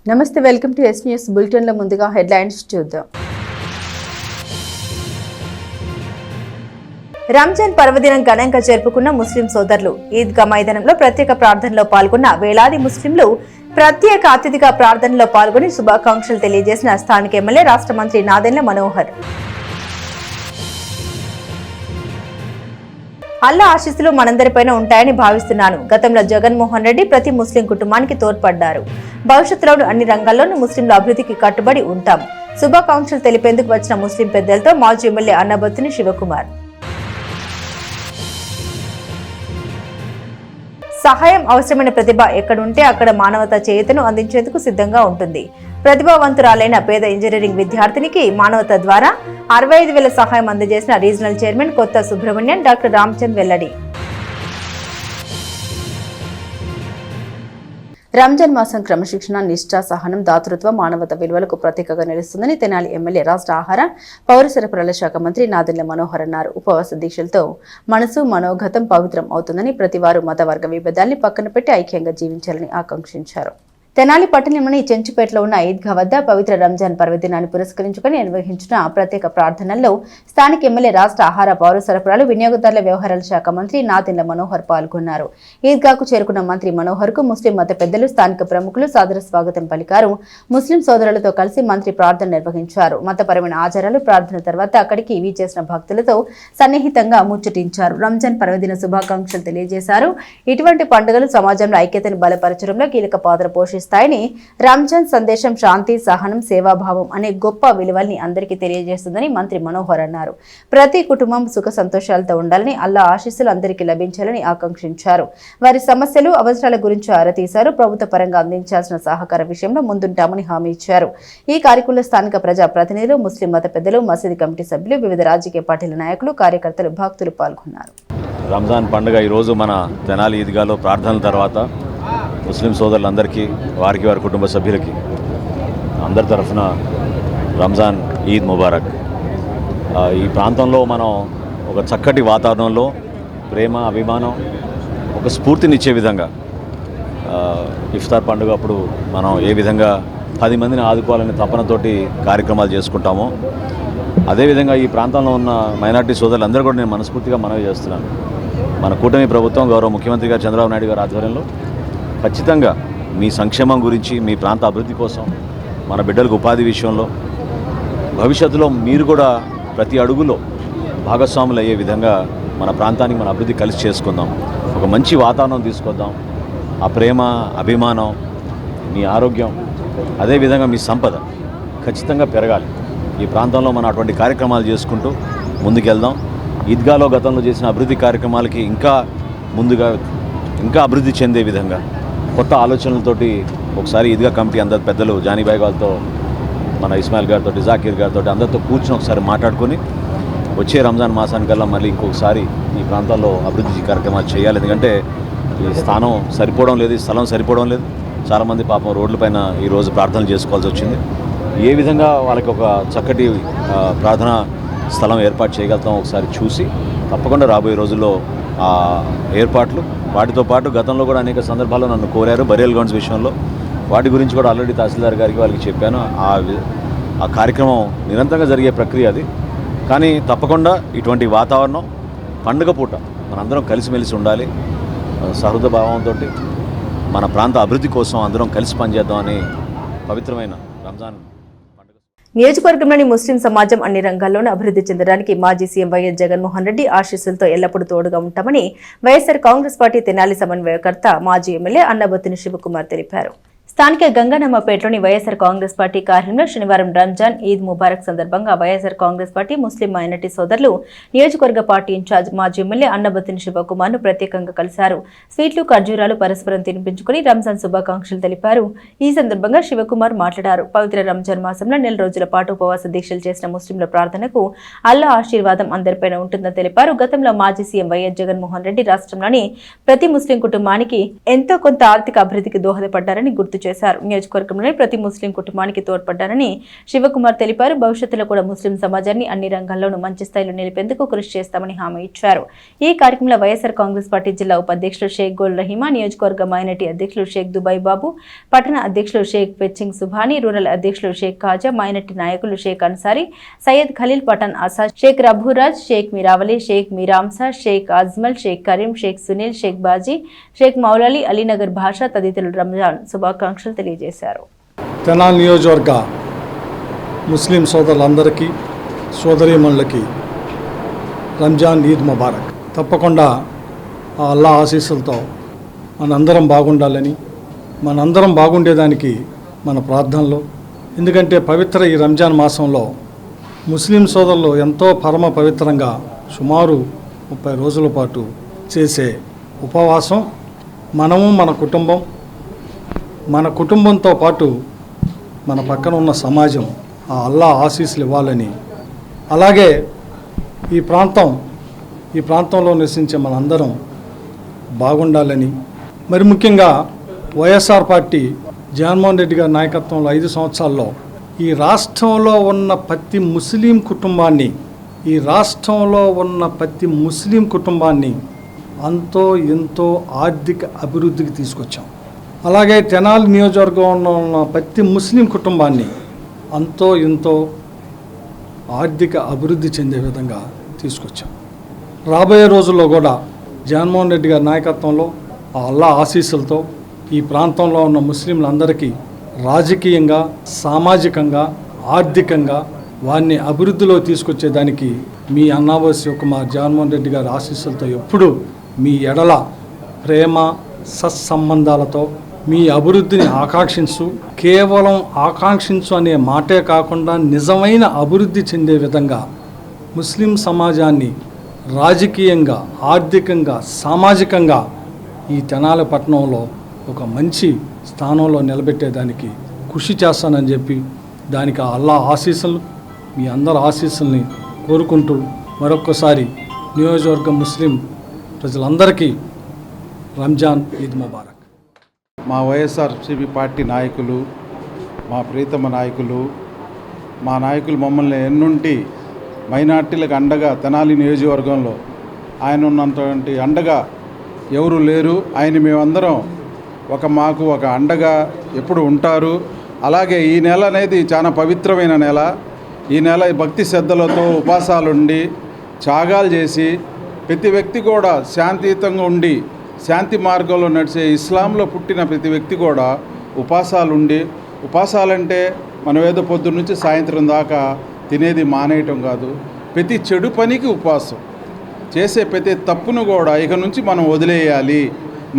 నమస్తే, welcome to yes news bulletin లో ముందుగా హెడ్లైన్స్ చూద్దాం. రంజాన్ పర్వదినం ఘనంగా జరుపుకున్న ముస్లిం సోదరులు ఈద్గా మైదానంలో ప్రత్యేక ప్రార్థనలో పాల్గొన్న వేలాది ముస్లింలు ప్రత్యేక అతిథిగా ప్రార్థనలో పాల్గొని శుభాకాంక్షలు తెలియజేసిన స్థానిక ఎమ్మెల్యే రాష్ట్ర మంత్రి నాదెండ్ల మనోహర్. అల్లా ఆశీస్సులు మనందరిపైన ఉంటాయని భావిస్తున్నాను. గతంలో జగన్మోహన్ రెడ్డి ప్రతి ముస్లిం కుటుంబానికి తోడ్పడ్డారు. భవిష్యత్తులో అన్ని రంగాల్లోనూ ముస్లింల అభివృద్ధికి కట్టుబడి ఉంటాం. శుభాకాంక్షలు తెలిపేందుకు వచ్చిన ముస్లిం పెద్దలతో మాజీ ఎమ్మెల్యే అన్నబత్తుని శివకుమార్. సహాయం అవసరమైన ప్రతిభ ఎక్కడుంటే అక్కడ మానవతా చేయూతను అందించేందుకు సిద్ధంగా ఉంటుంది. ప్రతిభావంతురాలైన పేద ఇంజనీరింగ్ విద్యార్థినికి మానవత ద్వారా 65,000 సహాయం అందజేసిన రీజనల్ చైర్మన్ కొత్త సుబ్రహ్మణ్యన్ డాక్టర్ రామచంద్ వెల్లడి. రంజాన్ మాసం క్రమశిక్షణ, నిష్ఠ, సహనం, దాతృత్వం, మానవత విలువలకు ప్రతీకగా నిలుస్తుందని తెనాలి ఎమ్మెల్యే రాష్ట్ర ఆహార పౌర సరఫరాల శాఖ మంత్రి నాదెండ్ల మనోహర్ అన్నారు. ఉపవాస దీక్షలతో మనసు మనోగతం పవిత్రం అవుతుందని, ప్రతివారు మత వర్గ విభేదాల్ని పక్కన పెట్టి ఐక్యంగా జీవించాలని ఆకాంక్షించారు. తెనాలి పట్టణంలోని చెంచుపేటలో ఉన్న ఈద్గా వద్ద పవిత్ర రంజాన్ పర్వదినాన్ని పురస్కరించుకుని నిర్వహించిన ప్రత్యేక ప్రార్థనల్లో స్థానిక ఎమ్మెల్యే రాష్ట్ర ఆహార పౌర సరఫరాలు వినియోగదారుల వ్యవహారాల శాఖ మంత్రి నాదెండ్ల మనోహర్ పాల్గొన్నారు. ఈద్గాకు చేరుకున్న మంత్రి మనోహర్ కు ముస్లిం మత పెద్దలు, స్థానిక ప్రముఖులు సాదర స్వాగతం పలికారు. ముస్లిం సోదరులతో కలిసి మంత్రి ప్రార్థన నిర్వహించారు. మతపరమైన ఆచారాలు, ప్రార్థన తర్వాత అక్కడికి వీచేసిన భక్తులతో సన్నిహితంగా ముచ్చటించారు. రంజాన్ పర్వదిన శుభాకాంక్షలు తెలియజేశారు. ఇటువంటి పండుగలు సమాజంలో ఐక్యతను బలపరచడంలో కీలక పాత్ర పోషిస్తాయని, రంజాన్ సందేశం శాంతి, సహనం, సేవాభావం అనే గొప్ప విలువల్ని అందరికీ తెలియజేస్తుందని మంత్రి మనోహర్ అన్నారు. ప్రతి కుటుంబం సుఖ సంతోషాలతో ఉండాలని, అల్లా ఆశీస్సులు అందరికీ లభించాలని ఆకాంక్షించారు. వారి సమస్యలు, అవసరాల గురించి ఆరా తీశారు. ప్రభుత్వ పరంగా అందించాల్సిన సహకార విషయంలో ముందుంటామని హామీ ఇచ్చారు. ఈ కార్యక్రమంలో స్థానిక ప్రజా ప్రతినిధులు, ముస్లిం మత పెద్దలు, మసీదు కమిటీ సభ్యులు, వివిధ రాజకీయ పార్టీల నాయకులు, కార్యకర్తలు, భక్తులు పాల్గొన్నారు. రంజాన్ పండుగ ఈరోజు మన తెనాలి ఈద్గాలో ప్రార్థనల తర్వాత ముస్లిం సోదరులందరికీ, వారికి వారి కుటుంబ సభ్యులకి అందరి తరఫున రంజాన్ ఈద్ ముబారక్. ఈ ప్రాంతంలో మనం ఒక చక్కటి వాతావరణంలో ప్రేమ, అభిమానం, ఒక స్ఫూర్తినిచ్చే విధంగా ఇఫ్తార్ పండుగ అప్పుడు మనం ఏ విధంగా 10 మందిని ఆదుకోవాలనే తపనతోటి కార్యక్రమాలు చేసుకుంటామో, అదేవిధంగా ఈ ప్రాంతంలో ఉన్న మైనార్టీ సోదరులందరూ కూడా నేను మనస్ఫూర్తిగా మనవి చేస్తున్నాను. మన కూటమి ప్రభుత్వం, గౌరవ ముఖ్యమంత్రి గారు చంద్రబాబు నాయుడు గారి ఆధ్వర్యంలో ఖచ్చితంగా మీ సంక్షేమం గురించి, మీ ప్రాంత అభివృద్ధి కోసం, మన బిడ్డలకు ఉపాధి విషయంలో, భవిష్యత్తులో మీరు కూడా ప్రతి అడుగులో భాగస్వాములు అయ్యే విధంగా మన ప్రాంతానికి మన అభివృద్ధి కలిసి చేసుకుందాం. ఒక మంచి వాతావరణం తీసుకొద్దాం. ఆ ప్రేమ, అభిమానం, మీ ఆరోగ్యం, అదేవిధంగా మీ సంపద ఖచ్చితంగా పెరగాలి. ఈ ప్రాంతంలో మనం అటువంటి కార్యక్రమాలు చేసుకుంటూ ముందుకెళ్దాం. ఈద్గాలో గతంలో చేసిన అభివృద్ధి కార్యక్రమాలకి ఇంకా అభివృద్ధి చెందే విధంగా కొత్త ఆలోచనలతోటి ఒకసారి ఈద్గా కమిటీ అందరు పెద్దలు జానీబాయి గారితో, మన ఇస్మాయిల్ గారితో, జాకీర్ గారితో అందరితో కూర్చొని ఒకసారి మాట్లాడుకొని వచ్చే రంజాన్ మాసానికల్లా మళ్ళీ ఇంకొకసారి ఈ ప్రాంతాల్లో అభివృద్ధి కార్యక్రమాలు చేయాలి. ఎందుకంటే ఈ స్థానం సరిపోవడం లేదు, ఈ స్థలం సరిపోవడం లేదు. చాలామంది పాపం రోడ్లపైన ఈరోజు ప్రార్థనలు చేసుకోవాల్సి వచ్చింది. ఏ విధంగా వాళ్ళకి ఒక చక్కటి ప్రార్థనా స్థలం ఏర్పాటు చేయగలుగుతాం ఒకసారి చూసి, తప్పకుండా రాబోయే రోజుల్లో ఆ ఏర్పాట్లు, వాటితో పాటు గతంలో కూడా అనేక సందర్భాల్లో నన్ను కోరారు బరియల్ గ్రౌండ్స్ విషయంలో. వాటి గురించి కూడా ఆల్రెడీ తహసీల్దార్ గారికి వాళ్ళకి చెప్పాను. ఆ కార్యక్రమం నిరంతరంగా జరిగే ప్రక్రియ అది. కానీ తప్పకుండా ఇటువంటి వాతావరణం పండుగ పూట మనందరం కలిసిమెలిసి ఉండాలి. సహృద భావంతో మన ప్రాంత అభివృద్ధి కోసం అందరం కలిసి పనిచేద్దామని పవిత్రమైన రంజాన్ నియోజకవర్గంలోని ముస్లిం సమాజం అన్ని రంగాల్లోనూ అభివృద్ధి చెందడానికి మాజీ సీఎం వైఎస్ జగన్మోహన్ రెడ్డి ఆశీస్సులతో ఎల్లప్పుడూ తోడుగా ఉంటామని వైఎస్ఆర్ కాంగ్రెస్ పార్టీ తెనాలి సమన్వయకర్త మాజీ ఎమ్మెల్యే అన్నబత్తుని శివకుమార్ తెలిపారు. స్థానిక గంగనమ్మపేటలోని వైఎస్ఆర్ కాంగ్రెస్ పార్టీ కార్యాలయంలో శనివారం రంజాన్ ఈద్ ముబారక్ సందర్భంగా YSR Congress party Muslim minority సోదరులు నియోజకవర్గ పార్టీ ఇన్ఛార్జ్ మాజీ ఎమ్మెల్యే అన్నబత్తుని శివకుమార్ ను ప్రత్యేకంగా కలిశారు. స్వీట్లు, ఖర్జూరాలు పరస్పరం తినిపించుకుని రంజాన్ శుభాకాంక్షలు తెలిపారు. ఈ సందర్భంగా శివకుమార్ మాట్లాడారు. పవిత్ర రంజాన్ మాసంలో 4 రోజుల పాటు ఉపవాస దీక్షలు చేసిన ముస్లింల ప్రార్థనకు అల్లా ఆశీర్వాదం అందరిపైన ఉంటుందని తెలిపారు. గతంలో మాజీ సీఎం వైఎస్ జగన్మోహన్ రెడ్డి రాష్ట్రంలోని ప్రతి ముస్లిం కుటుంబానికి ఎంతో కొంత ఆర్థిక అభివృద్ధికి దోహదపడ్డారని గుర్తు తెలియజేశారు. నియోజకవర్గంలోని ప్రతి ముస్లిం కుటుంబానికి తోడ్పడ్డారని శివకుమార్ తెలిపారు. భవిష్యత్తులో కూడా ముస్లిం సమాజాన్ని అన్ని రంగాల్లోనూ మంచి స్థాయిలో నిలిపేందుకు కృషి చేస్తామని హామీ ఇచ్చారు. ఈ కార్యక్రమంలో వైఎస్ఆర్ కాంగ్రెస్ పార్టీ జిల్లా ఉపాధ్యక్షులు షేక్ గోల్ రహీమా, నియోజకవర్గ మైనార్టీ అధ్యక్షులు షేక్ దుబాయ్ బాబు, పట్టణ అధ్యక్షులు షేక్ పెచ్చింగ్ సుభాని, రూరల్ అధ్యక్షులు షేక్ ఖాజా, మైనార్టీ నాయకులు షేక్ అన్సారీ, సయ్యద్ ఖలీల్ పఠాన్ ఆసాద్, షేక్ రఘురాజ్, షేక్ మీరావలి, షేక్ మీరాంసా, షేక్ అజ్మల్, షేక్ కరీం, షేక్ సునీల్, షేక్ బాజీ, షేక్ మౌలాలి, అలీనగర్ భాష తదితరులు రంజాన్ శుభాకాంక్షలు తెలియజేశారు. తెనాలి నియోజకవర్గ ముస్లిం సోదరులందరికీ సోదరీమణులకి రంజాన్ ఈద్ ముబారక్. తప్పకుండా ఆ అల్లా ఆశీస్సులతో మనందరం బాగుండాలని, మనందరం బాగుండేదానికి మన ప్రార్థనలో, ఎందుకంటే పవిత్ర ఈ రంజాన్ మాసంలో ముస్లిం సోదరులు ఎంతో పరమ పవిత్రంగా సుమారు 30 రోజుల పాటు చేసే ఉపవాసం మనము మన కుటుంబంతో పాటు మన పక్కన ఉన్న సమాజం ఆ అల్లా ఆశీస్సులు ఇవ్వాలని, అలాగే ఈ ప్రాంతంలో నివసించే మనందరం బాగుండాలని, మరి ముఖ్యంగా వైఎస్ఆర్ పార్టీ జగన్మోహన్ రెడ్డి గారి నాయకత్వంలో 5 సంవత్సరాల్లో ఈ రాష్ట్రంలో ఉన్న ప్రతి ముస్లిం కుటుంబాన్ని అంతో ఎంతో ఆర్థిక అభివృద్ధికి తీసుకొచ్చాం. అలాగే తెనాలి నియోజకవర్గంలో ఉన్న ప్రతి ముస్లిం కుటుంబాన్ని అంతో ఎంతో ఆర్థిక అభివృద్ధి చెందే విధంగా తీసుకొచ్చాం. రాబోయే రోజుల్లో కూడా జగన్మోహన్ రెడ్డి గారి నాయకత్వంలో ఆ అల్లా ఆశీస్సులతో ఈ ప్రాంతంలో ఉన్న ముస్లింలందరికీ రాజకీయంగా, సామాజికంగా, ఆర్థికంగా వారిని అభివృద్ధిలో తీసుకొచ్చేదానికి మీ అన్నాబోయి శివకుమార్ జగన్మోహన్ రెడ్డి గారి ఆశీస్సులతో ఎప్పుడూ మీ ఎడల ప్రేమ సత్సంబంధాలతో మీ అభివృద్ధిని కేవలం ఆకాంక్షించు అనే మాటే కాకుండా నిజమైన అభివృద్ధి చెందే విధంగా ముస్లిం సమాజాన్ని రాజకీయంగా, ఆర్థికంగా, సామాజికంగా ఈ తెనాలి పట్టణంలో ఒక మంచి స్థానంలో నిలబెట్టేదానికి కృషి చేస్తానని చెప్పి దానికి అల్లా ఆశీస్సులు, మీ అందరి ఆశీస్సుల్ని కోరుకుంటూ మరొక్కసారి నియోజకవర్గ ముస్లిం ప్రజలందరికీ రంజాన్ ఈద్ ముబారక్. మా వైఎస్ఆర్సీపీ పార్టీ నాయకులు, మా ప్రీతమ నాయకులు, మా నాయకులు మమ్మల్ని ఎన్నుంటి మైనార్టీలకు అండగా తెనాలి నియోజకవర్గంలో ఆయన ఉన్నటువంటి అండగా ఎవరు లేరు. ఆయన మేమందరం మాకు ఒక అండగా ఎప్పుడు ఉంటారు. అలాగే ఈ నెల అనేది చాలా పవిత్రమైన నెల. ఈ నెల భక్తి శ్రద్ధలతో ఉపవాసాలుండి త్యాగాలు చేసి ప్రతి వ్యక్తి కూడా శాంతియుతంగా ఉండి శాంతి మార్గంలో నడిచే ఇస్లాంలో పుట్టిన ప్రతి వ్యక్తి కూడా ఉపాసాలంటే మనం ఏదో పొద్దున్న నుంచి సాయంత్రం దాకా తినేది మానేయటం కాదు. ప్రతి చెడు పనికి ఉపవాసం చేసే ప్రతి తప్పును కూడా ఇక నుంచి మనం వదిలేయాలి,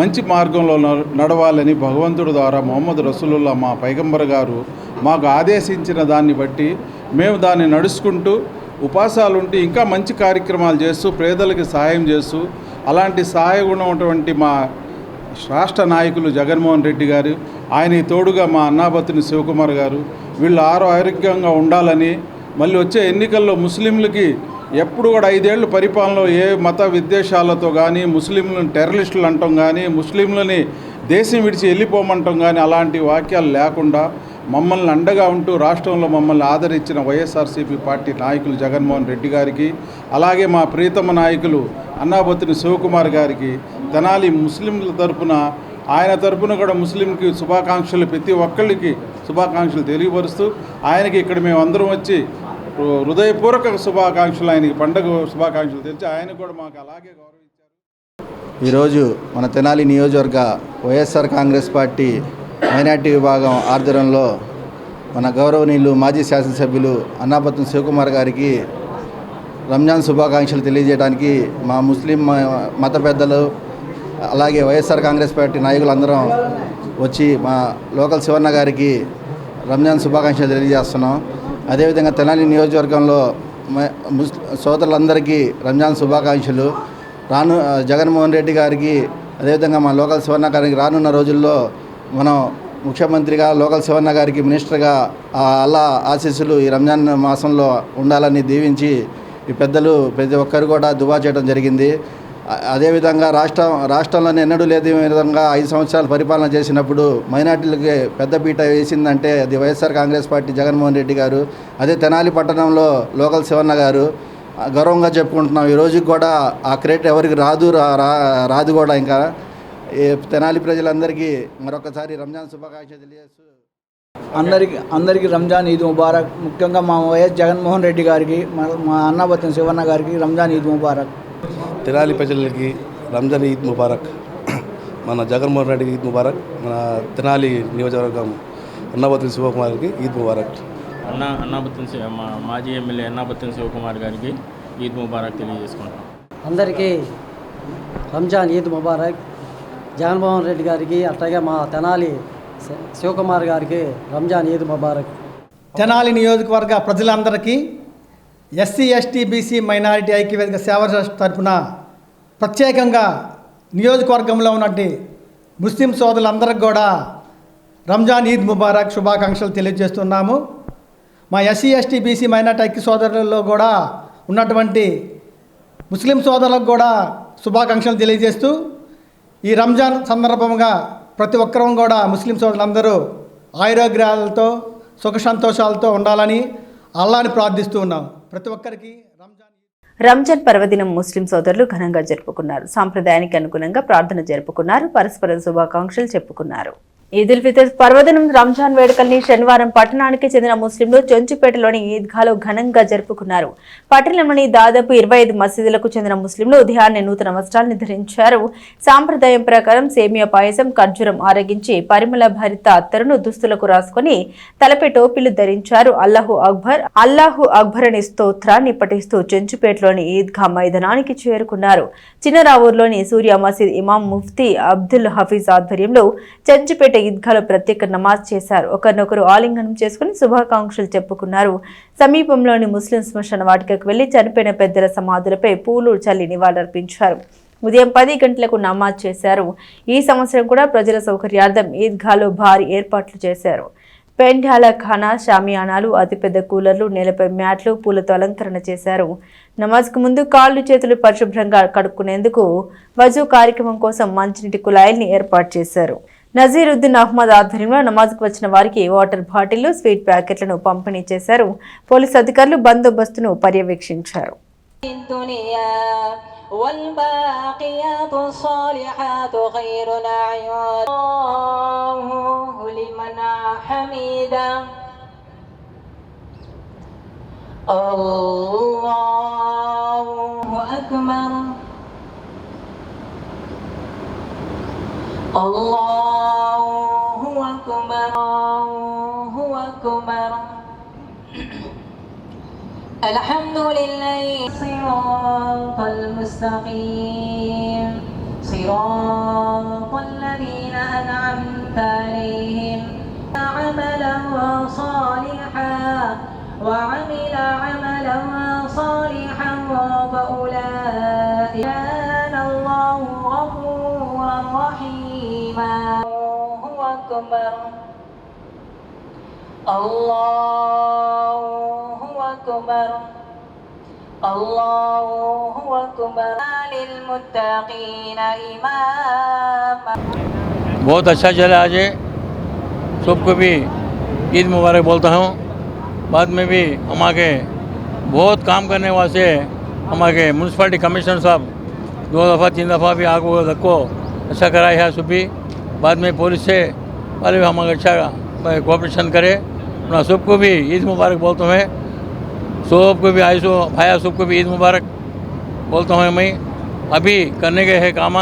మంచి మార్గంలో నడవాలని భగవంతుడి ద్వారా మొహమ్మద్ రసూలుల్లాహ్ మా పైగంబర్ గారు మాకు ఆదేశించిన దాన్ని బట్టి మేము దాన్ని నడుచుకుంటూ ఉపవాసాలుంటే ఇంకా మంచి కార్యక్రమాలు చేస్తూ పేదలకి సహాయం చేస్తూ అలాంటి సహాయ గుణం ఉన్నటువంటి మా రాష్ట్ర నాయకులు జగన్మోహన్ రెడ్డి గారు, ఆయనకి తోడుగా మా అన్నాబత్తుని శివకుమార్ గారు వీళ్ళు ఆరోగ్యంగా ఉండాలని, మళ్ళీ వచ్చే ఎన్నికల్లో ముస్లింలకి ఎప్పుడు కూడా 5 ఏళ్ళు పరిపాలనలో ఏ మత విద్వేషాలతో కానీ ముస్లింలను టెర్రరిస్టులు అంటాం కానీ ముస్లింలని దేశం విడిచి వెళ్ళిపోమంటాం కానీ అలాంటి వాక్యాలు లేకుండా మమ్మల్ని అండగా ఉంటూ రాష్ట్రంలో మమ్మల్ని ఆదరించిన వైఎస్ఆర్సీపీ పార్టీ నాయకులు జగన్మోహన్ రెడ్డి గారికి, అలాగే మా ప్రీతమ నాయకులు అన్నాబత్తుని శివకుమార్ గారికి, తెనాలి ముస్లింల తరపున ఆయన తరపున కూడా ముస్లింకి శుభాకాంక్షలు ప్రతి ఒక్కళ్ళకి శుభాకాంక్షలు తెలియపరుస్తూ ఆయనకి ఇక్కడ మేము అందరం వచ్చి హృదయపూర్వక శుభాకాంక్షలు, ఆయనకి పండుగ శుభాకాంక్షలు తెలిసి ఆయన కూడా మాకు అలాగే గౌరవించారు. ఈరోజు మన తెనాలి నియోజకవర్గ వైఎస్ఆర్ కాంగ్రెస్ పార్టీ మైనార్టీ విభాగం ఆధ్వర్యంలో మన గౌరవనీయులు మాజీ శాసనసభ్యులు అన్నాబత్తుని శివకుమార్ గారికి రంజాన్ శుభాకాంక్షలు తెలియజేయడానికి మా ముస్లిం మత పెద్దలు అలాగే వైఎస్ఆర్ కాంగ్రెస్ పార్టీ నాయకులందరం వచ్చి మా లోకల్ శివన్న గారికి రంజాన్ శుభాకాంక్షలు తెలియజేస్తున్నాం. అదేవిధంగా తెనాలి నియోజకవర్గంలో సోదరులందరికీ రంజాన్ శుభాకాంక్షలు. జగన్మోహన్ రెడ్డి గారికి అదేవిధంగా మా లోకల్ శివన్న గారికి రానున్న రోజుల్లో మనం ముఖ్యమంత్రిగా లోకల్ శివన్న గారికి మినిస్టర్గా అల్లా ఆశీస్సులు ఈ రంజాన్ మాసంలో ఉండాలని దీవించి ఈ పెద్దలు ప్రతి ఒక్కరు కూడా దువా చేయడం జరిగింది. అదేవిధంగా రాష్ట్రంలోనే ఎన్నడూ లేని విధంగా 5 సంవత్సరాలు పరిపాలన చేసినప్పుడు మైనార్టీలకి పెద్దపీట వేసిందంటే అది వైఎస్ఆర్ కాంగ్రెస్ పార్టీ జగన్మోహన్ రెడ్డి గారు. అదే తెనాలి పట్టణంలో లోకల్ శివన్న గారు గర్వంగా చెప్పుకుంటున్నాం. ఈ రోజుకి కూడా ఆ క్రెడిట్ ఎవరికి రాదు కూడా. ఇంకా తెనాలి ప్రజలందరికీ మరొకసారి రంజాన్ శుభాకాంక్షలు తెలియజేస్తూ అందరికీ రంజాన్ ఈద్ ముబారక్. ముఖ్యంగా మా వైఎస్ జగన్మోహన్ రెడ్డి గారికి, మా అన్నాబత్తిన శివన్న గారికి రంజాన్ ఈద్ ముబారక్. తెనాలి ప్రజలకి రంజాన్ ఈద్ ముబారక్. మన జగన్మోహన్ రెడ్డికి ఈద్ ముబారక్. మన తెనాలి నియోజకవర్గం అన్నాబత్తిన శివకుమార్కి ఈద్ ముబారక్. మాజీ ఎమ్మెల్యే అన్నాబత్తిన శివకుమార్ గారికి ఈద్ ముబారక్ తెలియజేసుకుంటాం. అందరికీ రంజాన్ ఈద్ ముబారక్. జగన్మోహన్ రెడ్డి గారికి అట్లాగే మా తెనాలి శివకుమార్ గారికి రంజాన్ ఈద్ ముబారక్. తెనాలి నియోజకవర్గ ప్రజలందరికీ ఎస్సీ ఎస్టీ బీసీ మైనారిటీ ఐక్యవేదిక సేవా ట్రస్ట్ తరఫున ప్రత్యేకంగా నియోజకవర్గంలో ఉన్నటువంటి ముస్లిం సోదరులందరికీ కూడా రంజాన్ ఈద్ ముబారక్ శుభాకాంక్షలు తెలియజేస్తున్నాము. మా ఎస్సీ ఎస్టీ బీసీ మైనారిటీ ఐక్య సోదరులలో కూడా ఉన్నటువంటి ముస్లిం సోదరులకు కూడా శుభాకాంక్షలు తెలియజేస్తూ ఈ రంజాన్ సందర్భంగా ప్రతి ఒక్కరూ కూడా ముస్లిం సోదరులందరూ ఆయురోగ్యాలతో సుఖ సంతోషాలతో ఉండాలని అల్లాని ప్రార్థిస్తూ ఉన్నాం. ప్రతి ఒక్కరికి రంజాన్ పర్వదినం ముస్లిం సోదరులు ఘనంగా జరుపుకున్నారు. సాంప్రదాయానికి అనుగుణంగా ప్రార్థన జరుపుకున్నారు. పరస్పర శుభాకాంక్షలు చెప్పుకున్నారు. ఈద్ ఉల్ ఫితర్ పర్వదినం రంజాన్ వేడుకల్ని శనివారం పట్టణానికి చెందిన ముస్లింలు చెంచుపేటలోని ఈద్గాలో ఘనంగా జరుపుకున్నారు. పట్టణంలోని దాదాపు 25 మసీదులకు చెందిన ముస్లింలు ఉదయాన్నే నూతన వస్త్రాలను ధరించారు. సాంప్రదాయం ప్రకారం సేమియా పాయసం, ఖర్జూరం ఆరగించి పరిమళ భరిత అత్తరును దుస్తులకు రాసుకుని తలపై టోపీలు ధరించారు. అల్లాహు అక్బర్ అల్లాహు అక్బర్ అనే స్తోత్రాన్ని పఠిస్తూ చెంచుపేటలోని ఈద్గా మైదానానికి చేరుకున్నారు. చిన్నరావూరులోని సూర్య మసీద్ ఇమాం ముఫ్తీ అబ్దుల్ హఫీజ్ ఆధ్వర్యంలో చెంచుపేట ఈద్గాలో ప్రత్యేక నమాజ్ చేశారు. ఒకరినొకరు ఆలింగనం చేసుకుని శుభాకాంక్షలు చెప్పుకున్నారు. సమీపంలోని ముస్లిం శ్మశాన వాటికకు వెళ్లి చనిపోయిన పెద్దల సమాధులపై పూలు చల్లి నివాళులర్పించారు. ఉదయం 10 గంటలకు నమాజ్ చేశారు. ఈ సంవత్సరం కూడా ప్రజల సౌకర్యార్థం ఈద్గాలో భారీ ఏర్పాట్లు చేశారు. పెండాల ఖానా, షామియానాలు, అతిపెద్ద కూలర్లు, నేలపై మ్యాట్లు, పూలతో అలంకరణ చేశారు. నమాజ్కు ముందు కాళ్ళు చేతులు పరిశుభ్రంగా కడుక్కునేందుకు వజూ కార్యక్రమం కోసం మంచినీటి కుళాయిల్ని ఏర్పాటు చేశారు. నజీరుద్దీన్ అహ్మద్ ఆధ్వర్యంలో నమాజ్కు వచ్చిన వారికి వాటర్ బాటిళ్లు, స్వీట్ ప్యాకెట్లను పంపిణీ చేశారు. పోలీసు అధికారులు బందోబస్తును పర్యవేక్షించారు. Allahu Akbar, Allahu Akbar. Alhamdulillahi siratal mustaqim, siratal ladhina an'amta alayhim, amalan salihan wa 'amila amalan salihan fa ulaika Allahu ghafurur rahim. Allahu Akbar, Allahu Akbar, Allahu Akbar. Lil muttaqina imama. बहुत अच्छा चला आज, सबको भी ईद मुबारक बोलता हूँ. बाद में भी हमारे बहुत काम करने वास्ते हमारे म्यूनसिपालिटी कमिश्नर साहब 2 दफ़ा 3 दफ़ा भी आग रखो अच्छा कराया है. सुबह बाद में पुलिस से वाले भी हमारे अच्छा कोऑपरेशन करे. अपना सबको भी ईद मुबारक बोलता हूँ. सबको भी आयसो भाया सबको भी ईद मुबारक बोलता हूँ. मैं अभी करने के है काम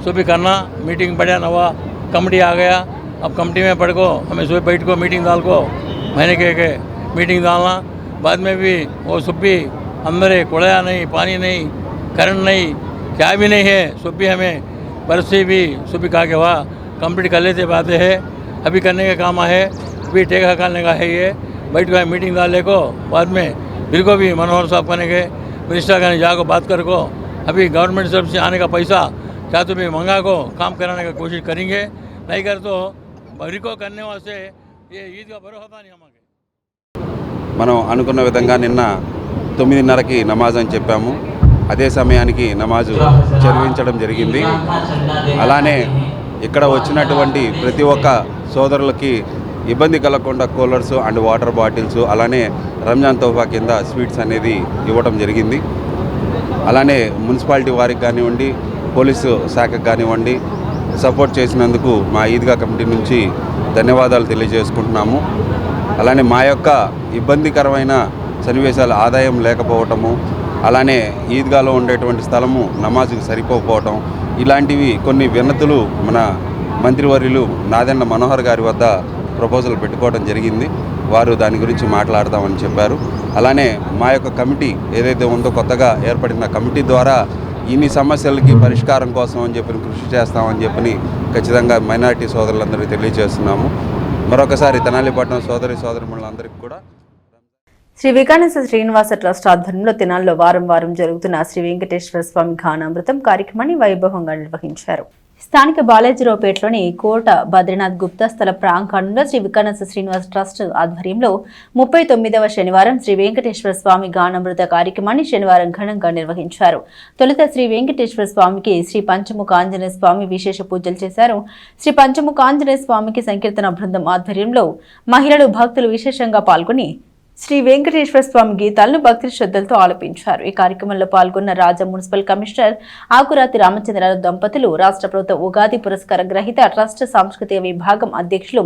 सो भी करना. मीटिंग बढ़िया नवा कमेटी आ गया. अब कमेटी में पढ़ को हमें सुबह बैठ को मीटिंग डाल को महीने के मीटिंग डालना. बाद में भी वो सब भी अंदर है, कुड़ाया नहीं, पानी नहीं, करंट नहीं, क्या भी नहीं है. सब भी हमें बरस से भी सुबह कहा के वाह कंप्लीट कर लेते बातें है. अभी करने का काम है. अभी टेका करने का है. ये बैठ को मीटिंग डालने को बाद में बिल्कुल भी मनोहर साहब करने के मिनिस्टर का जाकर बात कर को अभी गवर्नमेंट तरफ से आने का पैसा क्या तो भी मंगा को काम कराने का कोशिश करेंगे. नहीं कर तो बरी को करने वास्ते ये ईद का भरोसा नहीं हमारे. మనం అనుకున్న విధంగా నిన్న 9:30కి నమాజ్ అని చెప్పాము. అదే సమయానికి నమాజు చదివించడం జరిగింది. అలానే ఇక్కడ వచ్చినటువంటి ప్రతి ఒక్క సోదరులకి ఇబ్బంది కలగకుండా కూలర్స్ అండ్ వాటర్ బాటిల్స్, అలానే రంజాన్ తోఫా కింద స్వీట్స్ అనేది ఇవ్వడం జరిగింది. అలానే మున్సిపాలిటీ వారికి కానివ్వండి, పోలీసు శాఖకు కానివ్వండి సపోర్ట్ చేసినందుకు మా ఈద్గా కమిటీ నుంచి ధన్యవాదాలు తెలియజేసుకుంటున్నాము. అలానే మా యొక్క ఇబ్బందికరమైన సన్నివేశాలు ఆదాయం లేకపోవటము, అలానే ఈద్గాలో ఉండేటువంటి స్థలము నమాజుకు సరిపోకపోవటం, ఇలాంటివి కొన్ని విన్నతులు మన మంత్రివర్యులు నాదెండ్ల మనోహర్ గారి వద్ద ప్రపోజల్ పెట్టుకోవడం జరిగింది. వారు దాని గురించి మాట్లాడతామని చెప్పారు. అలానే మా యొక్క కమిటీ ఏదైతే ఉందో కొత్తగా ఏర్పడిన కమిటీ ద్వారా ఇన్ని సమస్యలకి పరిష్కారం కోసం అని చెప్పి కృషి చేస్తామని చెప్పి ఖచ్చితంగా మైనారిటీ సోదరులందరికీ తెలియజేస్తున్నాము. మరొకసారి తెనాలిపట్నం సోదరిమణులందరికీ కూడా శ్రీ వికానేశ్వర శ్రీనివాస ట్రస్ట్ ఆధ్వర్యంలో తెనాలిలో వారం జరుగుతున్న శ్రీ వెంకటేశ్వర స్వామి ఘానామృతం కార్యక్రమాన్ని వైభవంగా నిర్వహించారు. స్థానిక బాలాజీరావుపేటలోని కోట బద్రీనాథ్ గుప్తా స్థల ప్రాంగణంలో శ్రీ వికానేశ్వర శ్రీనివాస ట్రస్ట్ ఆధ్వర్యంలో 39వ శనివారం శ్రీ వెంకటేశ్వర స్వామి గానామృత కార్యక్రమాన్ని శనివారం ఘనంగా నిర్వహించారు. తొలుత శ్రీ వెంకటేశ్వర స్వామికి శ్రీ పంచముఖ ఆంజనేయ స్వామి విశేష పూజలు చేశారు. శ్రీ పంచముఖ ఆంజనేయ స్వామికి సంకీర్తన బృందం ఆధ్వర్యంలో మహిళలు భక్తులు విశేషంగా పాల్గొని శ్రీ వెంకటేశ్వర స్వామి గీతాలను భక్తి శ్రద్ధలతో ఆలపించారు. ఈ కార్యక్రమంలో పాల్గొన్న రాజా మున్సిపల్ కమిషనర్ ఆకురాతి రామచంద్రరావు దంపతులు, రాష్ట్ర ప్రభుత్వ ఉగాది పురస్కార గ్రహీత ట్రస్ట్ సాంస్కృతిక విభాగం అధ్యక్షులు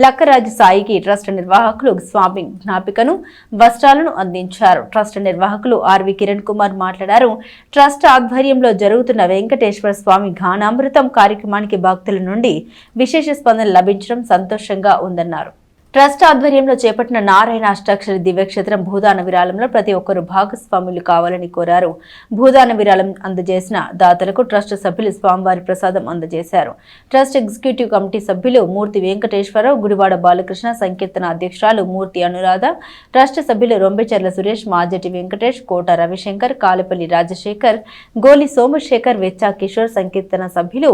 లక్కరాజు సాయికి ట్రస్ట్ నిర్వాహకులు స్వామి జ్ఞాపికను, వస్త్రాలను అందించారు. ట్రస్ట్ నిర్వాహకులు ఆర్వి కిరణ్ కుమార్ మాట్లాడారు. ట్రస్ట్ ఆధ్వర్యంలో జరుగుతున్న వెంకటేశ్వర స్వామి ఘానామృతం కార్యక్రమానికి భక్తుల నుండి విశేష స్పందన లభించడం సంతోషంగా ఉందన్నారు. ట్రస్ట్ ఆధ్వర్యంలో చేపట్టిన నారాయణ అష్టాక్షరి దివ్యక్షేత్రం భూదాన విరాళంలో ప్రతి ఒక్కరూ భాగస్వాములు కావాలని కోరారు. భూదాన విరాళం అందజేసిన దాతలకు ట్రస్ట్ సభ్యులు స్వామివారి ప్రసాదం అందజేశారు. ట్రస్ట్ ఎగ్జిక్యూటివ్ కమిటీ సభ్యులు మూర్తి వెంకటేశ్వరరావు, గుడివాడ బాలకృష్ణ, సంకీర్తన అధ్యక్షురాలు మూర్తి అనురాధ, ట్రస్ట్ సభ్యులు రొంబెచెర్ల సురేష్, మాజటి వెంకటేష్, కోట రవిశంకర్, కాలపల్లి రాజశేఖర్, గోలి సోమశేఖర్, వెచ్చా కిషోర్, సంకీర్తన సభ్యులు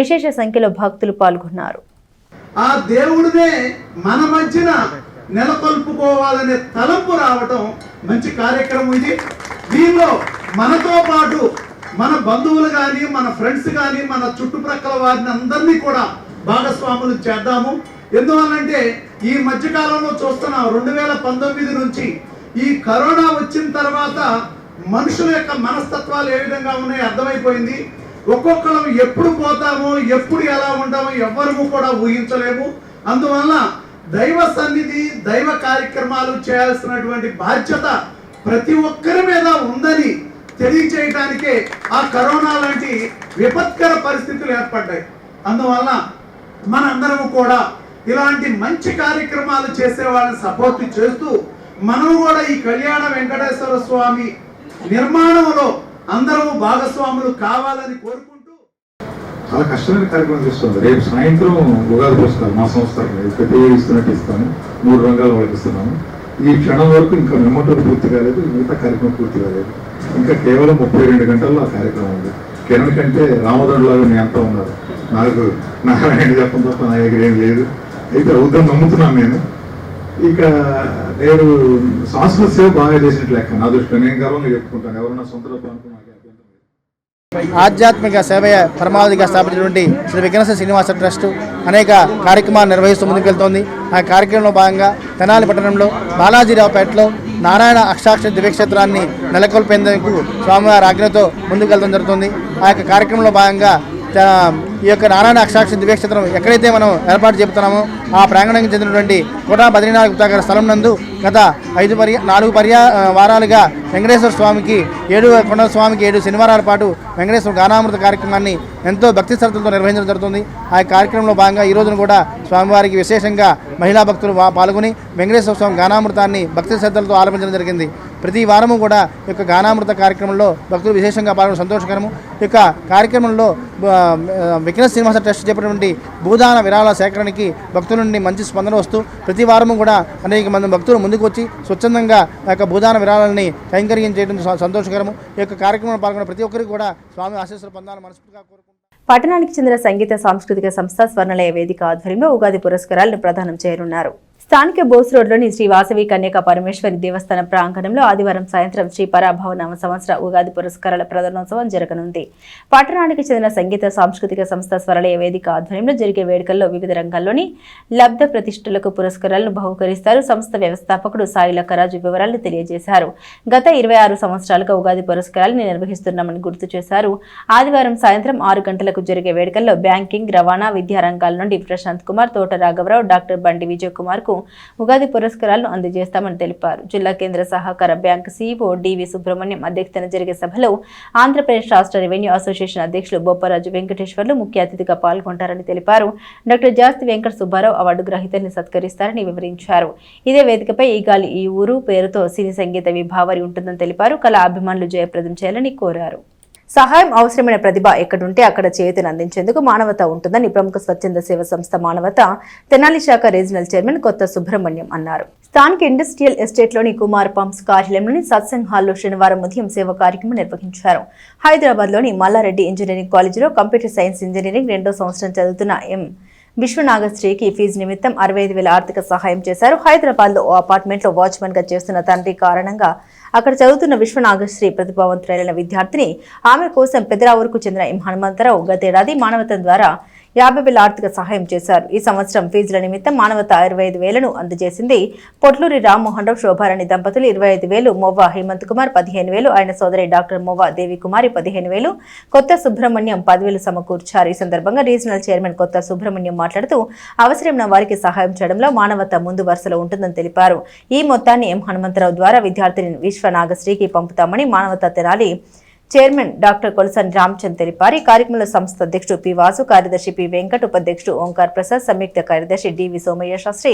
విశేష సంఖ్యలో భక్తులు పాల్గొన్నారు. ఆ దేవుడినే మన మధ్యన నెలకొల్పుకోవాలనే తలంపు రావటం మంచి కార్యక్రమం ఇది. దీనిలో మనతో పాటు మన బంధువులు కానీ, మన ఫ్రెండ్స్ కానీ, మన చుట్టుప్రక్కల వారిని అందరినీ కూడా భాగస్వాములు చేద్దాము. ఎందువల్లంటే ఈ మధ్యకాలంలో చూస్తున్నాం 2019 నుంచి ఈ కరోనా వచ్చిన తర్వాత మనుషుల యొక్క మనస్తత్వాలు ఏ విధంగా ఉన్నాయో అర్థమైపోయింది. ఒక్కొక్కరం ఎప్పుడు పోతామో, ఎప్పుడు ఎలా ఉంటామో ఎవ్వరము కూడా ఊహించలేము. అందువల్ల దైవ సన్నిధి, దైవ కార్యక్రమాలు చేయాల్సినటువంటి బాధ్యత ప్రతి ఒక్కరి మీద ఉందని తెలియచేయడానికే ఆ కరోనా లాంటి విపత్కర పరిస్థితులు ఏర్పడ్డాయి. అందువల్ల మనందరము కూడా ఇలాంటి మంచి కార్యక్రమాలు చేసే వాళ్ళని సపోర్ట్ చేస్తూ మనం కూడా ఈ కళ్యాణ వెంకటేశ్వర స్వామి నిర్మాణంలో అందరూ భాగస్వాములు కావాలని కోరుకుంటూ చాలా కష్టమైన కార్యక్రమం చేస్తుంది. రేపు సాయంత్రం ఉగాది పురస్కారం మా సంస్థ ప్రతి ఇస్తున్నట్టు ఇస్తాము. 3 రంగాలు వాళ్ళకి ఇస్తున్నాము. ఈ క్షణం వరకు ఇంకా మెమోటోలు పూర్తి కాలేదు, మిగతా కార్యక్రమం పూర్తి కాలేదు. ఇంకా కేవలం 32 గంటల్లో ఆ కార్యక్రమం ఉంది. కిరణ్ కంటే రామదండలాగా మీ అంతా ఉన్నారు. నాకు నారాయణ చెప్పడం తప్ప నా దగ్గర ఏం లేదు. అయితే అవుద్దని నమ్ముతున్నాను నేను. ఇక నేను సంస్కృత సేవ బాగా చేసినట్లు లెక్క నా దృష్టిలో. నేను గర్వంగా చెప్పుకుంటాను. ఎవరన్నా సొంత ఆధ్యాత్మిక సేవయ పరమావధిగా స్థాపించినటువంటి శ్రీ విఘ్నేశ్వర శ్రీనివాస ట్రస్ట్ అనేక కార్యక్రమాలు నిర్వహిస్తూ ముందుకెళ్తోంది. ఆ కార్యక్రమంలో భాగంగా తెనాలి పట్టణంలో బాలాజీరావుపేటలో నారాయణ అష్టాక్షరి దివ్యక్షేత్రాన్ని నెలకొల్పేందుకు స్వామివారి ఆజ్ఞతో ముందుకెళ్తడం జరుగుతుంది. ఆ యొక్క కార్యక్రమంలో భాగంగా ఈ యొక్క నారాయణ అష్టాక్షరి దివ్యక్షేత్రం ఎక్కడైతే మనం ఏర్పాటు చెబుతున్నామో ఆ ప్రాంగణానికి చెందినటువంటి కోటా బద్రీనాథ్ గుప్తా గారి స్థలం నందు గత 4 వారాలుగా వెంకటేశ్వర స్వామికి 7 కొండల స్వామికి 7 శనివారాల పాటు వెంకటేశ్వర గానామృత కార్యక్రమాన్ని ఎంతో భక్తి శ్రద్ధలతో నిర్వహించడం జరుగుతుంది. ఆ కార్యక్రమంలో భాగంగా ఈ రోజున కూడా స్వామివారికి విశేషంగా మహిళా భక్తులు పాల్గొని వెంకటేశ్వర స్వామి గానామృతాన్ని భక్తి శ్రద్ధలతో ఆలపించడం జరిగింది. ప్రతి వారము కూడా ఈ యొక్క గానామృత కార్యక్రమంలో భక్తులు విశేషంగా పాల్గొనడం సంతోషకరము. ఈ యొక్క కార్యక్రమంలో విఘ్నేశ్వర శ్రీనివాస ట్రస్ట్ చేపట్టినటువంటి భూదాన విరాళ సేకరణకి భక్తుల నుండి మంచి స్పందన వస్తూ ప్రతి వారము కూడా అనేక మంది భక్తులు ముందుకు వచ్చి స్వచ్ఛందంగా ఆ యొక్క భూదాన విరాళాలని కైంకర్యం చేయడం సంతోషకరము. ఈ యొక్క కార్యక్రమంలో పాల్గొన్న ప్రతి ఒక్కరికి కూడా స్వామి ఆశీస్సులు పొందాలని మనస్ఫూర్తిగా కోరుకుంటున్నాను. పట్టణానికి చెందిన సంగీత సాంస్కృతిక సంస్థ స్వర్ణలయ వేదిక ఆధ్వర్యంలో ఉగాది పురస్కారాలను ప్రదానం చేయనున్నారు. స్థానిక బోస్ రోడ్లోని శ్రీ వాసవి కన్యకా పరమేశ్వరి దేవస్థాన ప్రాంగణంలో ఆదివారం సాయంత్రం శ్రీ పరాభవ నవ సంవత్సర ఉగాది పురస్కారాల ప్రదానోత్సవం జరగనుంది. పట్టణానికి చెందిన సంగీత సాంస్కృతిక సంస్థ స్వరలయ వేదిక ఆధ్వర్యంలో జరిగే వేడుకల్లో వివిధ రంగాల్లోని లబ్ధ ప్రతిష్ఠులకు పురస్కారాలను బహుకరిస్తారు. సంస్థ వ్యవస్థాపకుడు సాయి లక్కరాజు వివరాలను తెలియజేశారు. గత 26 సంవత్సరాలుగా ఉగాది పురస్కారాలను నిర్వహిస్తున్నామని గుర్తు చేశారు. ఆదివారం సాయంత్రం 6 గంటలకు జరిగే వేడుకల్లో బ్యాంకింగ్, రవాణా, విద్యా రంగాల నుండి ప్రశాంత్ కుమార్, తోట రాఘవరావు, డాక్టర్ బండి విజయ్ కుమార్ కు ఉగాది పురస్కారాలను అందజేస్తామని తెలిపారు. జిల్లా కేంద్ర సహకార బ్యాంక్ సీఈఓ డివి సుబ్రహ్మణ్యం అధ్యక్షతన జరిగే సభలో ఆంధ్రప్రదేశ్ రాష్ట్ర రెవెన్యూ అసోసియేషన్ అధ్యక్షులు బొప్పరాజు వెంకటేశ్వర్లు ముఖ్య అతిథిగా పాల్గొంటారని తెలిపారు. డాక్టర్ జాస్తి వెంకట సుబ్బారావు అవార్డు గ్రహీతల్ని సత్కరిస్తారని వివరించారు. ఇదే వేదికపై ఈ గాలి ఈ ఊరు పేరుతో సినీ సంగీత విభావరి ఉంటుందని తెలిపారు. కళా అభిమానులు జయప్రదం చేయాలని కోరారు. సహాయం అవసరమైన ప్రతిభ ఎక్కడుంటే అక్కడ చేతిని అందించేందుకు మానవత ఉంటుందని ప్రముఖ స్వచ్ఛంద సేవ సంస్థ మానవత తెనాలి శాఖ రీజనల్ చైర్మన్ కొత్త సుబ్రహ్మణ్యం అన్నారు. స్థానిక ఇండస్ట్రియల్ ఎస్టేట్లోని కుమార్ పంప్స్ కార్యాలయంలోని సత్సంగ్ హాల్లో శనివారం ఉదయం సేవ కార్యక్రమం నిర్వహించారు. హైదరాబాద్లోని మల్లారెడ్డి ఇంజనీరింగ్ కాలేజీలో కంప్యూటర్ సైన్స్ ఇంజనీరింగ్ 2వ సంవత్సరం చదువుతున్న ఎం విశ్వనాగశ్రీకి ఫీజు నిమిత్తం 65,000 ఆర్థిక సహాయం చేశారు. హైదరాబాద్లో ఓ అపార్ట్మెంట్లో వాచ్మెన్ గా చేస్తున్న తండ్రి కారణంగా అక్కడ చదువుతున్న విశ్వనాగశ్రీ ప్రతిభావంతులైన విద్యార్థిని ఆమె కోసం పెదరావూరుకు చెందిన ఎం హనుమంతరావు గతేడాది మానవతం ద్వారా 50,000 ఆర్థిక సహాయం చేశారు. ఈ సంవత్సరం ఫీజుల నిమిత్తం మానవత 25,000ను అందజేసింది. పొట్లూరి రామ్మోహన్ రావు, శోభారాణి దంపతులు 25,000, మొవ్వ హేమంత్ కుమార్ 15,000, ఆయన సోదరి డాక్టర్ మొవ్వ దేవి కుమారి 15,000, కొత్త సుబ్రహ్మణ్యం 10,000 సమకూర్చారు. ఈ సందర్భంగా రీజనల్ చైర్మన్ కొత్త సుబ్రహ్మణ్యం మాట్లాడుతూ అవసరమైన వారికి సహాయం చేయడంలో మానవత ముందు వరుసలో ఉంటుందని తెలిపారు. ఈ మొత్తాన్ని ఎం హనుమంతరావు ద్వారా విద్యార్థిని విశ్వనాగశ్రీకి పంపుతామని మానవత తెనాలి చైర్మన్ డాక్టర్ కొలసాని రామచంద్ తెలిపారు. ఈ కార్యక్రమంలో సంస్థ అధ్యక్షుడు పి వాసు, కార్యదర్శి పి వెంకట్, ఉపాధ్యక్షుడు ఓంకార్ ప్రసాద్, సంయుక్త కార్యదర్శి డివి సోమయ్య శాస్త్రి,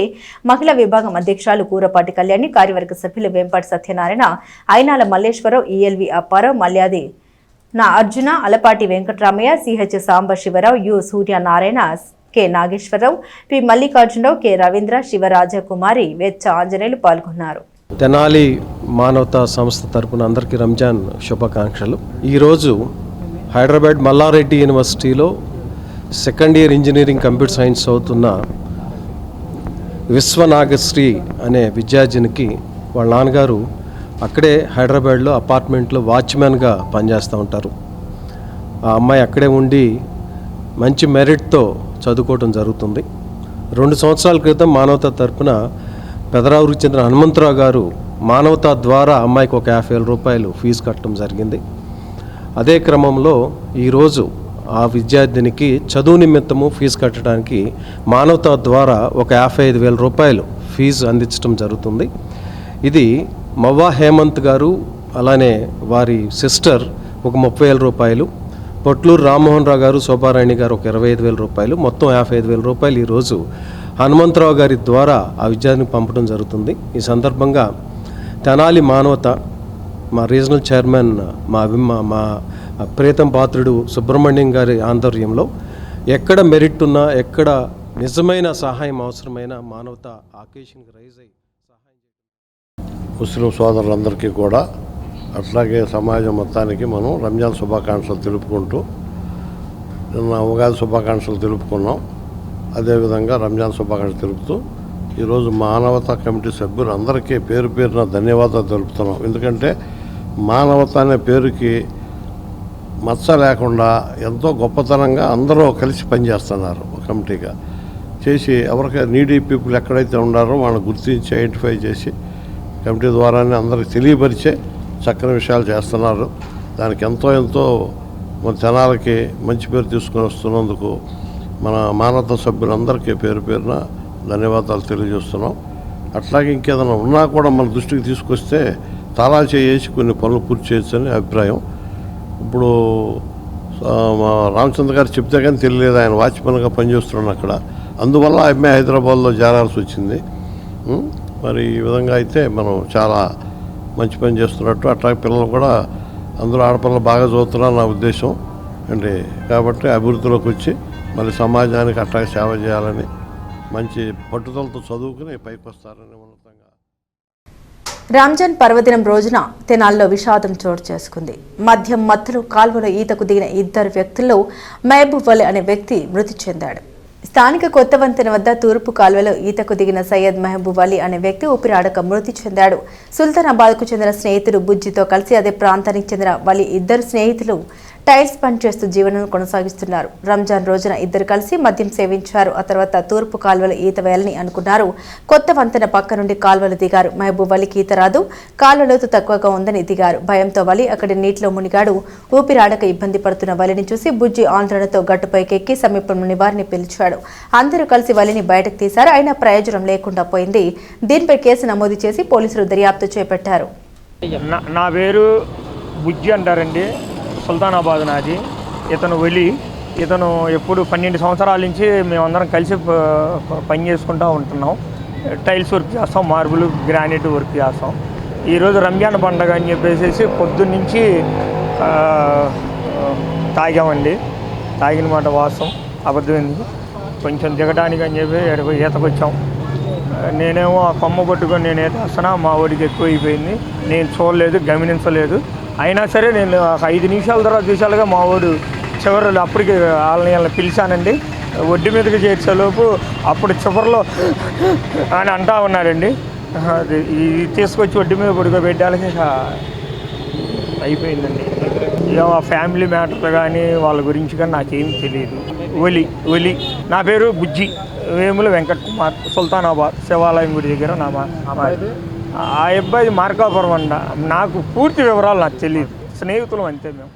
మహిళా విభాగం అధ్యక్షురాలు కూరపాటి కళ్యాణి, కార్యవర్గ సభ్యులు వెంపటి సత్యనారాయణ, అయినాల మల్లేశ్వరరావు, ఈఎల్వి అప్పారావు, మల్యాది నా Arjuna, Alapati Venkataramaiah, CH Samba Sivarao, U Suryanarayana, K Nageswararao, P Mallikarjunarao, K Ravindra, Sivarajakumari, Vechcha Anjaneyulu పాల్గొన్నారు. తెనాలి మానవతా సంస్థ తరపున అందరికీ రంజాన్ శుభాకాంక్షలు. ఈరోజు హైదరాబాద్ మల్లారెడ్డి యూనివర్సిటీలో second year engineering computer science చదువుతున్న విశ్వనాగశ్రీ అనే విద్యార్థినికి వాళ్ళ నాన్నగారు అక్కడే హైదరాబాద్లో అపార్ట్మెంట్లో వాచ్మెన్గా పనిచేస్తూ ఉంటారు. ఆ అమ్మాయి అక్కడే ఉండి మంచి మెరిట్తో చదువుకోవడం జరుగుతుంది. 2 సంవత్సరాల క్రితం మానవతా తరపున పెదరావురికి చెందిన హనుమంతరావు గారు మానవతా ద్వారా అమ్మాయికి ఒక 50,000 రూపాయలు ఫీజు కట్టడం జరిగింది. అదే క్రమంలో ఈరోజు ఆ విద్యార్థినికి చదువు నిమిత్తము ఫీజు కట్టడానికి మానవతా ద్వారా ఒక 55,000 రూపాయలు ఫీజు అందించడం జరుగుతుంది. ఇది మవ్వ హేమంత్ గారు అలానే వారి సిస్టర్ ఒక 30,000 రూపాయలు, పొట్లూరు రామ్మోహన్ రావు గారు, శోభారాణి గారు ఒక 25,000 రూపాయలు, మొత్తం 55,000 రూపాయలు ఈరోజు హనుమంతరావు గారి ద్వారా ఆ విద్యార్థిని పంపడం జరుగుతుంది. ఈ సందర్భంగా తెనాలి మానవత మా రీజనల్ చైర్మన్ మా ప్రీతం పాత్రుడు సుబ్రహ్మణ్యం గారి ఆధ్వర్యంలో ఎక్కడ మెరిట్ ఉన్నా, ఎక్కడ నిజమైన సహాయం అవసరమైన మానవత ఆకేషన్కి రైజ్ అయ్యి ముస్లిం సోదరులందరికీ కూడా అట్లాగే సమాజం మొత్తానికి మనం రంజాన్ శుభాకాంక్షలు తెలుపుకుంటూ నిన్న ఉగాది శుభాకాంక్షలు తెలుపుకున్నాం. అదేవిధంగా రంజాన్ శుభాకాంక్షలు తెలుపుతూ ఈరోజు మానవతా కమిటీ సభ్యులు అందరికీ పేరు పేరున ధన్యవాదాలు తెలుపుతున్నాం. ఎందుకంటే మానవత అనే పేరుకి మచ్చ లేకుండా ఎంతో గొప్పతనంగా అందరూ కలిసి పనిచేస్తున్నారు. ఒక కమిటీగా చేసి ఎవరికి నీడీ పీపుల్ ఎక్కడైతే ఉన్నారో వాళ్ళని గుర్తించి ఐడెంటిఫై చేసి కమిటీ ద్వారానే అందరికి తెలియపరిచే చక్కని విషయాలు చేస్తున్నారు. దానికి ఎంతో మన జనాలకి మంచి పేరు తీసుకొని వస్తున్నందుకు మన మానవతా సభ్యులందరికీ పేరు పేరున ధన్యవాదాలు తెలియజేస్తున్నాం. అట్లాగే ఇంకేదైనా ఉన్నా కూడా మన దృష్టికి తీసుకొస్తే తాళాలు చేసి కొన్ని పనులు పూర్తి చేయొచ్చు అని అభిప్రాయం. ఇప్పుడు మా రామచంద్ర గారు చెప్తే కానీ తెలియలేదు, ఆయన వాచ్మెన్గా పనిచేస్తున్నాను అక్కడ. అందువల్ల ఎంఏ హైదరాబాద్లో చేరాల్సి వచ్చింది. మరి ఈ విధంగా అయితే మనం చాలా మంచి పని చేస్తున్నట్టు, అట్లాగే పిల్లలు కూడా అందరూ ఆడపిల్లలు బాగా చదువుతున్నారు నా ఉద్దేశం అండి. కాబట్టి అభివృద్ధిలోకి వచ్చి మళ్ళీ సమాజానికి అట్లాగే సేవ చేయాలని మంచి పట్టుదలతో చదువుకుని పైకి వస్తారని ఉన్నతంగా. రంజాన్ పర్వదినం రోజున తెనాల్లో విషాదం చోటు చేసుకుంది. మద్యం మత్తులో కాల్వలో ఈతకు దిగిన 2 వ్యక్తుల్లో మహబూబ్ అలీ అనే వ్యక్తి మృతి చెందాడు. స్థానిక కొత్త వంతెన వద్ద తూర్పు కాల్వలో ఈతకు దిగిన సయ్యద్ మహబూబ్ అలీ అనే వ్యక్తి ఊపిరాడక మృతి చెందాడు. సుల్తానాబాద్కు చెందిన స్నేహితుడు బుజ్జితో కలిసి అదే ప్రాంతానికి చెందిన వలి ఇద్దరు స్నేహితులు టైల్స్ పనిచేస్తూ జీవనం కొనసాగిస్తున్నారు. రంజాన్ రోజున ఇద్దరు కలిసి మద్యం సేవించారు. ఆ తర్వాత తూర్పు కాల్వలో ఈత వేయాలని అనుకున్నారు. కొత్త వంతెన పక్క నుండి కాల్వలు దిగారు. మహబూబ్ అలీకి ఈత రాదు, కాల్వ లోతు తక్కువగా ఉందని దిగారు. భయంతో వలి అక్కడి నీటిలో మునిగాడు. ఊపిరాడక ఇబ్బంది పడుతున్న వలిని చూసి బుజ్జి ఆందోళనతో గట్టుపైకెక్కి సమీపంలోని వారిని పిలిచాడు. అందరూ కలిసి వలిని బయటకు తీశారు. అయినా ప్రయోజనం లేకుండా పోయింది. దీనిపై కేసు నమోదు చేసి పోలీసులు దర్యాప్తు చేపట్టారు. నా పేరు బుజ్జి అంటారండి. సుల్తానాబాద్ నాది. ఇతను వలి. ఇతను ఎప్పుడు 12 సంవత్సరాల నుంచి మేమందరం కలిసి పని చేసుకుంటూ ఉంటున్నాం. టైల్స్ వర్క్ చేస్తాం, మార్బుల్ గ్రానైట్ వర్క్ చేస్తాం. ఈరోజు రంజాన్ పండగ అని చెప్పేసి పొద్దున్నుంచి తాగామండి. తాగిన మాట వాస్తవం, అబద్ధమైంది. కొంచెం దిగడానికి అని చెప్పి ఈతకు వచ్చాం. నేనేమో ఆ కొమ్మ పట్టుకొని నేను ఈత వస్తున్నా, మా వాడికి ఎక్కువ అయిపోయింది. నేను చూడలేదు, గమనించలేదు. అయినా సరే నేను 5 నిమిషాల తర్వాత చూసాలుగా మా వాడు చివరిలో అప్పటికి వాళ్ళని పిలిచానండి. ఒడ్డు మీదకి చేర్చేలోపు అప్పుడు చివరిలో అని అంటా ఉన్నాడండి. ఇది తీసుకొచ్చి ఒడ్డు మీద పడుకోబెట్టాలకి అయిపోయిందండి. ఇక ఫ్యామిలీ మ్యాటర్లు కానీ వాళ్ళ గురించి కానీ నాకేం తెలియదు. ఒలి నా పేరు బుజ్జి, వేముల వెంకట్ కుమార్, సుల్తానాబాద్ శివాలయం గుడి దగ్గర నా ఆ అబ్బాయి మార్కాపురం అంట. నాకు పూర్తి వివరాలు నాకు తెలియదు. స్నేహితులు అంతే మేము.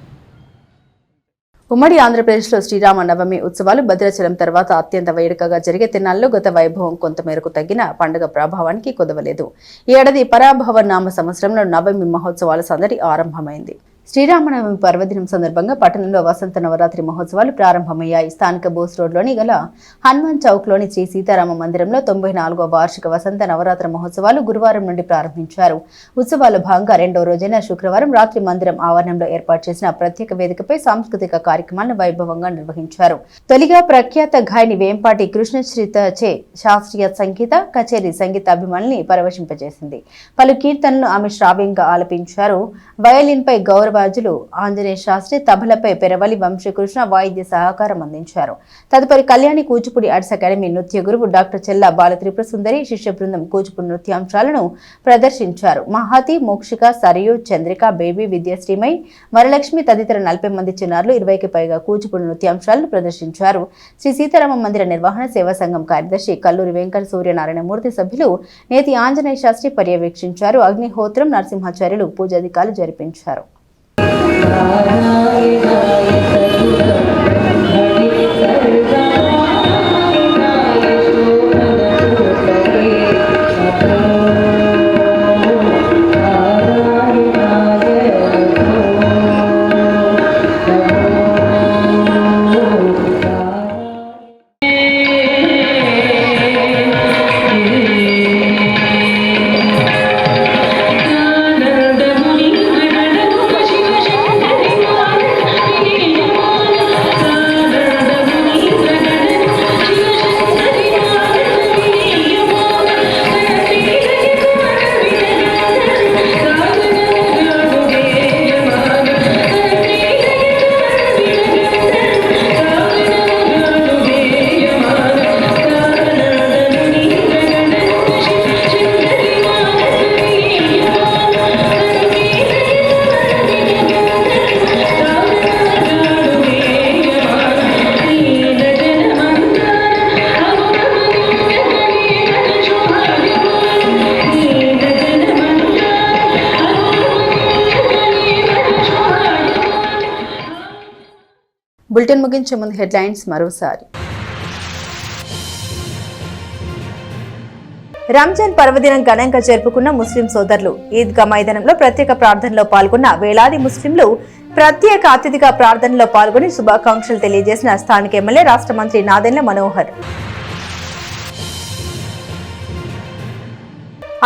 ఉమ్మడి ఆంధ్రప్రదేశ్లో శ్రీరామ నవమి ఉత్సవాలు భద్రాచలం తర్వాత అత్యంత వేడుకగా జరిగే తిరునాళ్లలో గత వైభవం కొంతమేరకు తగ్గిన పండుగ ప్రభావానికి కుదవలేదు. ఈ ఏడాది పరాభవ నామ సంవత్సరంలో నవమి మహోత్సవాల సందడి ఆరంభమైంది. శ్రీరామనవమి పర్వదినం సందర్భంగా పట్టణంలో వసంత నవరాత్రి మహోత్సవాలు ప్రారంభమయ్యాయి. స్థానిక బోస్ రోడ్లోని గల హనుమాన్ చౌక్లోని శ్రీ సీతారామ మందిరంలో 94వ వార్షిక వసంత నవరాత్రి మహోత్సవాలు గురువారం నుండి ప్రారంభించారు. ఉత్సవాల భాగంగా 2వ రోజైన శుక్రవారం రాత్రి మందిరం ఆవరణంలో ఏర్పాటు చేసిన ప్రత్యేక వేదికపై సాంస్కృతిక కార్యక్రమాలను వైభవంగా నిర్వహించారు. తొలిగా ప్రఖ్యాత గాయని వేంపాటి కృష్ణశ్రీతచే శాస్త్రీయ సంగీత కచేరీ సంగీతాభిమానుల్ని పరవశింపజేసింది. పలు కీర్తనలను ఆమె శ్రావ్యంగా ఆలపించారు. వయలిన్పై గౌరవాజులు ఆంజనేయ శాస్త్రి, తబలపై పెరవలి వంశకృష్ణ వాయిద్య సహకారం అందించారు. తదుపరి కళ్యాణి కూచిపూడి ఆర్ట్స్ అకాడమీ నృత్య గురువు డాక్టర్ చెల్లా బాల త్రిపుర సుందరి శిష్య బృందం కూచిపూడి నృత్యాంశాలను ప్రదర్శించారు. మహాతి, మోక్షిక, సరియు, చంద్రిక, బేబీ, విద్యాశ్రీమై, వరలక్ష్మి తదితర 40 మంది చిన్నారులు 20కి పైగా కూచిపూడి నృత్యాంశాలను ప్రదర్శించారు. శ్రీ సీతారామ మందిర నిర్వహణ సేవా సంఘం కార్యదర్శి కల్లూరి వెంకట సూర్యనారాయణమూర్తి సభ్యులు నేతి ఆంజనేయ శాస్త్రి పర్యవేక్షించారు. అగ్నిహోత్రం, నరసింహాచార్యులు పూజాధికారులు జరిపించారు. బులెటిన్ ముగించే ముందు హెడ్లైన్స్ మరోసారి. రంజాన్ పర్వదినం ఘనంగా జరుపుకున్న ముస్లిం సోదరులు. ఈద్గా మైదానంలో ప్రత్యేక ప్రార్థనలో పాల్గొన్న వేలాది ముస్లింలు ప్రత్యేక అతిథిగా ప్రార్థనలో పాల్గొని శుభాకాంక్షలు తెలియజేసిన స్థానిక ఎమ్మెల్యే రాష్ట్ర మంత్రి నాదెండ్ల మనోహర్.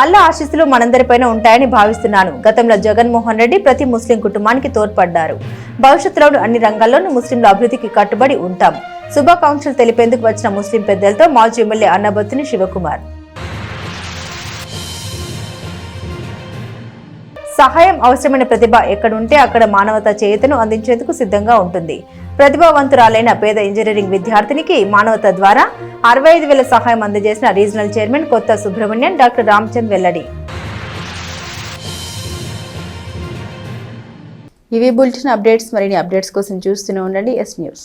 అల్లా ఆశీస్సులు మనందరిపైన ఉంటాయని భావిస్తున్నాను. గతంలో జగన్మోహన్ రెడ్డి ప్రతి ముస్లిం కుటుంబానికి తోడ్పడ్డారు. భవిష్యత్తులో అన్ని రంగాల్లోనూ ముస్లింల అభివృద్ధికి కట్టుబడి ఉంటాం. శుభాకాంక్షలు తెలిపేందుకు వచ్చిన ముస్లిం పెద్దలతో మాజీ ఎమ్మెల్యే అన్నబత్తుని శివకుమార్. సహాయం అవసరమైన ప్రతిభ ఎక్కడుంటే అక్కడ మానవతా చేయుతను అందించేందుకు సిద్ధంగా ఉంటుంది. ప్రతిభావంతురాలైన పేద ఇంజనీరింగ్ విద్యార్థినికి మానవత ద్వారా 65,000 సహాయం అందజేసిన రీజనల్ చైర్మన్ కొత్త సుబ్రహ్మణ్యన్ డాక్టర్ రామచంద్ వెల్లడి. ఇవి బులెటిన్ అప్డేట్స్. మరిన్ని అప్డేట్స్ కోసం చూస్తూనే ఉండండి ఎస్ న్యూస్.